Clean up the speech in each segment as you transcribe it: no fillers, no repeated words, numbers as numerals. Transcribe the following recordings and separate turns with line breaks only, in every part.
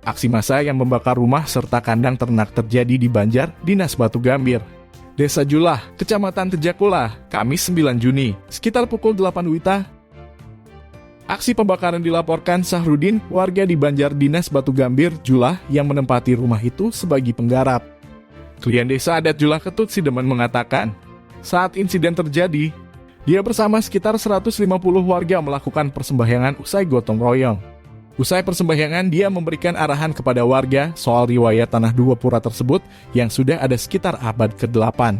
Aksi massa yang membakar rumah serta kandang ternak terjadi di Banjar, Dinas Batu Gambir, Desa Julah, Kecamatan Tejakula, Kamis 9 Juni, sekitar pukul 8 WITA. Aksi pembakaran dilaporkan Sahrudin, warga di Banjar Dinas Batu Gambir, Julah, yang menempati rumah itu sebagai penggarap. Klien desa adat Julah Ketut Sidemen mengatakan, saat insiden terjadi, dia bersama sekitar 150 warga melakukan persembahyangan usai gotong royong. Usai persembahyangan, dia memberikan arahan kepada warga soal riwayat tanah dua pura tersebut yang sudah ada sekitar abad ke-8.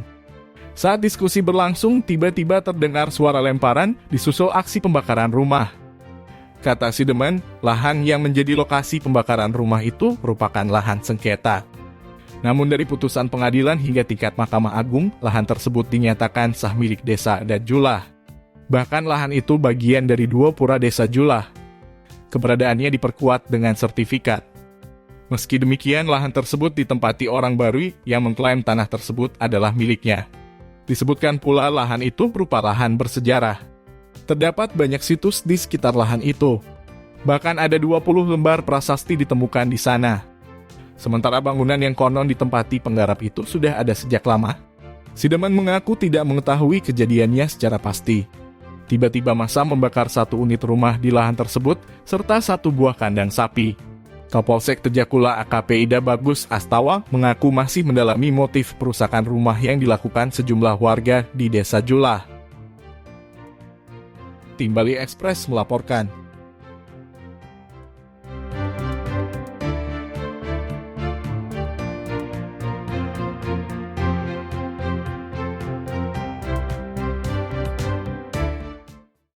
Saat diskusi berlangsung, tiba-tiba terdengar suara lemparan disusul aksi pembakaran rumah. Kata Sidemen, lahan yang menjadi lokasi pembakaran rumah itu merupakan lahan sengketa. Namun dari putusan pengadilan hingga tingkat Mahkamah Agung, lahan tersebut dinyatakan sah milik desa adat Julah. Bahkan lahan itu bagian dari dua pura desa Julah. Keberadaannya diperkuat dengan sertifikat. Meski demikian, lahan tersebut ditempati orang Baruy yang mengklaim tanah tersebut adalah miliknya. Disebutkan pula lahan itu berupa lahan bersejarah. Terdapat banyak situs di sekitar lahan itu. Bahkan ada 20 lembar prasasti ditemukan di sana. Sementara bangunan yang konon ditempati penggarap itu sudah ada sejak lama. Sidemen mengaku tidak mengetahui kejadiannya secara pasti. Tiba-tiba massa membakar satu unit rumah di lahan tersebut, serta satu buah kandang sapi. Kapolsek Tejakula AKP Ida Bagus Astawa mengaku masih mendalami motif perusakan rumah yang dilakukan sejumlah warga di Desa Julah. Tim Bali Express melaporkan.